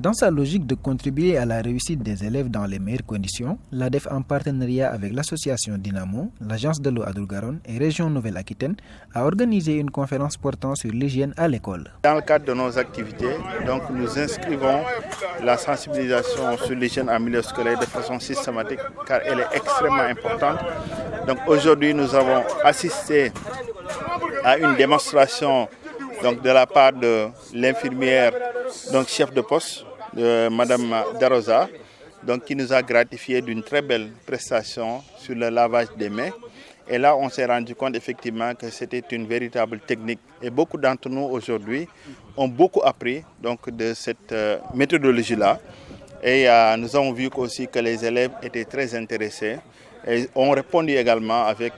Dans sa logique de contribuer à la réussite des élèves dans les meilleures conditions, l'ADEF, en partenariat avec l'association Dynamo, l'agence de l'eau à Dour-Garonne et Région Nouvelle-Aquitaine, a organisé une conférence portant sur l'hygiène à l'école. Dans le cadre de nos activités, donc, nous inscrivons la sensibilisation sur l'hygiène en milieu scolaire de façon systématique car elle est extrêmement importante. Donc, aujourd'hui, nous avons assisté à une démonstration donc, de la part de l'infirmière, donc chef de poste, de Madame Darosa, donc, qui nous a gratifié d'une très belle prestation sur le lavage des mains. Et là, on s'est rendu compte effectivement que c'était une véritable technique. Et beaucoup d'entre nous aujourd'hui ont beaucoup appris donc, de cette méthodologie-là. Et nous avons vu aussi que les élèves étaient très intéressés et ont répondu également avec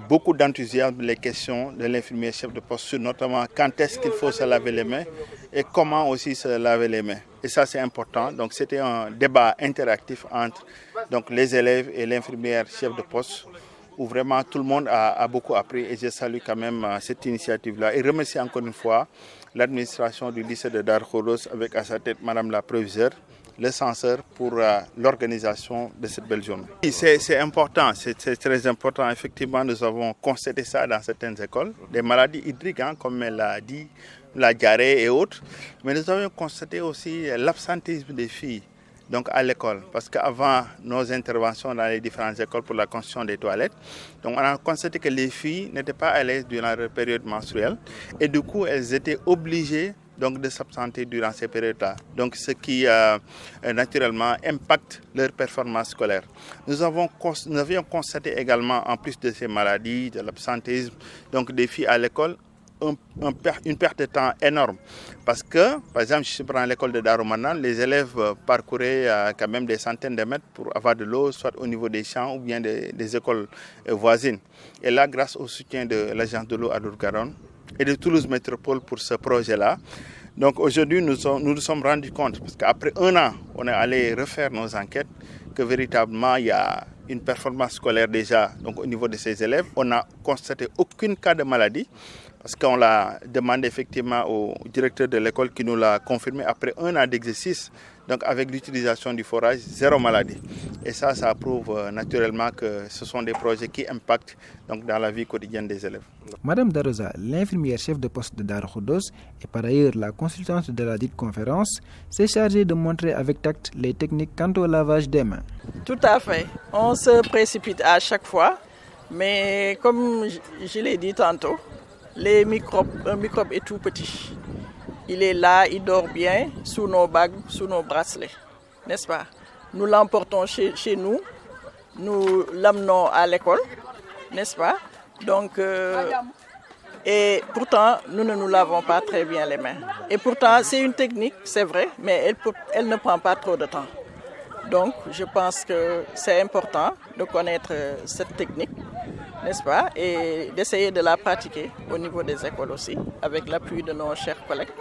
beaucoup d'enthousiasme les questions de l'infirmier chef de poste, notamment quand est-ce qu'il faut se laver les mains et comment aussi se laver les mains. Et ça, c'est important. Donc, c'était un débat interactif entre donc, les élèves et l'infirmière chef de poste, où vraiment tout le monde a beaucoup appris. Et je salue quand même cette initiative-là. Et remercie encore une fois l'administration du lycée de Darou Khoudoss avec à sa tête Madame la proviseure, le censeur pour l'organisation de cette belle journée. C'est important, c'est très important. Effectivement, nous avons constaté ça dans certaines écoles, des maladies hydriques, comme elle l'a dit, la diarrhée et autres. Mais nous avons constaté aussi l'absentéisme des filles donc à l'école, parce qu'avant nos interventions dans les différentes écoles pour la construction des toilettes, donc on a constaté que les filles n'étaient pas à l'aise durant leur période menstruelle et du coup elles étaient obligées donc de s'absenter durant ces périodes-là. Donc ce qui naturellement impacte leur performance scolaire. Nous avions constaté également, en plus de ces maladies, de l'absentéisme, donc des filles à l'école, une perte de temps énorme. Parce que, par exemple, si je prends l'école de Darou Manane, les élèves parcouraient quand même des centaines de mètres pour avoir de l'eau, soit au niveau des champs ou bien des écoles voisines. Et là, grâce au soutien de l'agence de l'eau à Dour-Garonne et de Toulouse Métropole pour ce projet-là, donc aujourd'hui, nous nous sommes rendus compte, parce qu'après un an, on est allé refaire nos enquêtes, que véritablement, il y a une performance scolaire déjà donc, au niveau de ces élèves. On n'a constaté aucun cas de maladie, parce qu'on l'a demandé effectivement au directeur de l'école qui nous l'a confirmé après un an d'exercice. Donc avec l'utilisation du forage, zéro maladie. Et ça prouve naturellement que ce sont des projets qui impactent donc, dans la vie quotidienne des élèves. Madame Darosa, l'infirmière chef de poste de Darou Khoudoss et par ailleurs la consultante de la dite conférence, s'est chargée de montrer avec tact les techniques quant au lavage des mains. Tout à fait. On se précipite à chaque fois, mais comme je l'ai dit tantôt, un microbe est tout petit. Il est là, il dort bien sous nos bagues, sous nos bracelets, n'est-ce pas? Nous l'emportons chez nous, nous l'amenons à l'école, n'est-ce pas? Donc, et pourtant, nous ne nous lavons pas très bien les mains. Et pourtant, c'est une technique, c'est vrai, mais elle ne prend pas trop de temps. Donc, je pense que c'est important de connaître cette technique, n'est-ce pas, et d'essayer de la pratiquer au niveau des écoles aussi, avec l'appui de nos chers collègues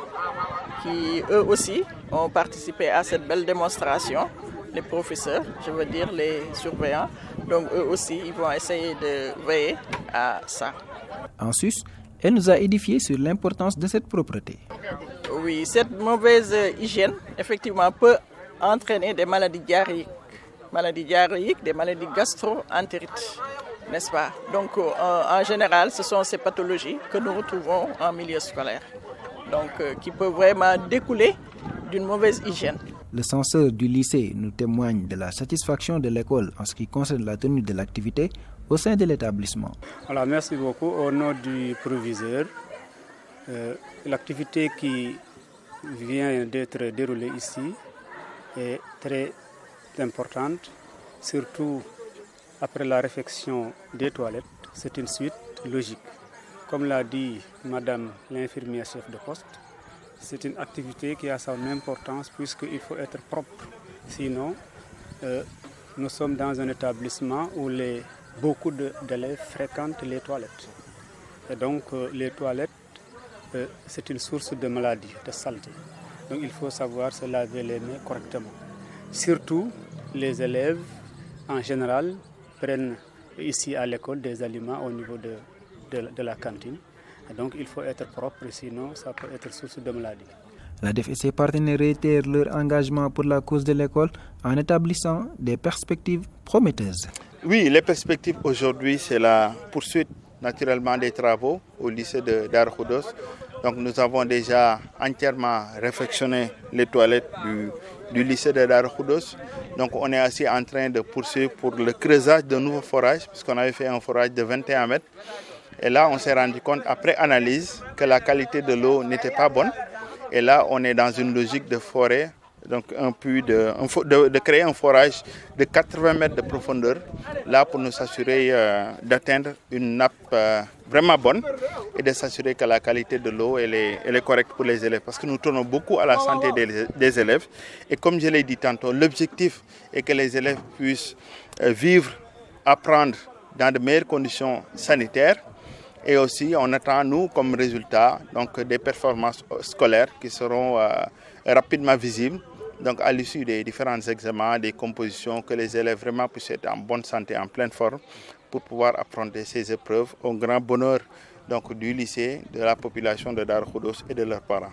qui, eux aussi, ont participé à cette belle démonstration, les professeurs, je veux dire les surveillants. Donc, eux aussi, ils vont essayer de veiller à ça. En sus, elle nous a édifié sur l'importance de cette propreté. Oui, cette mauvaise hygiène, effectivement, peut entraîner des maladies diarrhéiques, des maladies gastro-entérites, n'est-ce pas? Donc, en général, ce sont ces pathologies que nous retrouvons en milieu scolaire, donc qui peuvent vraiment découler d'une mauvaise hygiène. Le censeur du lycée nous témoigne de la satisfaction de l'école en ce qui concerne la tenue de l'activité au sein de l'établissement. Alors, merci beaucoup. Au nom du proviseur, l'activité qui vient d'être déroulée ici est très importante, surtout après la réfection des toilettes. C'est une suite logique. Comme l'a dit Madame l'infirmière chef de poste, c'est une activité qui a son importance puisqu'il faut être propre. Sinon, nous sommes dans un établissement où beaucoup d'élèves fréquentent les toilettes. Et donc, les toilettes, c'est une source de maladie, de saleté. Donc, il faut savoir se laver les mains correctement. Surtout, les élèves, en général, prennent ici à l'école des aliments au niveau de la cantine. Et donc, il faut être propre, sinon ça peut être source de maladie. L'ADEF et ses partenaires réitèrent leur engagement pour la cause de l'école en établissant des perspectives prometteuses. Oui, les perspectives aujourd'hui, c'est la poursuite naturellement des travaux au lycée de Darou Khoudoss. Donc nous avons déjà entièrement réfectionné les toilettes du lycée de Darou Khoudoss. Donc on est aussi en train de poursuivre pour le creusage de nouveaux forages, puisqu'on avait fait un forage de 21 mètres. Et là, on s'est rendu compte, après analyse, que la qualité de l'eau n'était pas bonne. Et là, on est dans une logique de forêt, donc de créer un forage de 80 mètres de profondeur, là pour nous assurer d'atteindre une nappe vraiment bonne et de s'assurer que la qualité de l'eau elle est correcte pour les élèves. Parce que nous tenons beaucoup à la santé des élèves. Et comme je l'ai dit tantôt, l'objectif est que les élèves puissent vivre, apprendre dans de meilleures conditions sanitaires. Et aussi, on attend, nous, comme résultat, donc, des performances scolaires qui seront rapidement visibles. Donc, à l'issue des différents examens, des compositions, que les élèves vraiment puissent être en bonne santé, en pleine forme, pour pouvoir affronter ces épreuves au grand bonheur donc, du lycée, de la population de Darou Khoudoss et de leurs parents.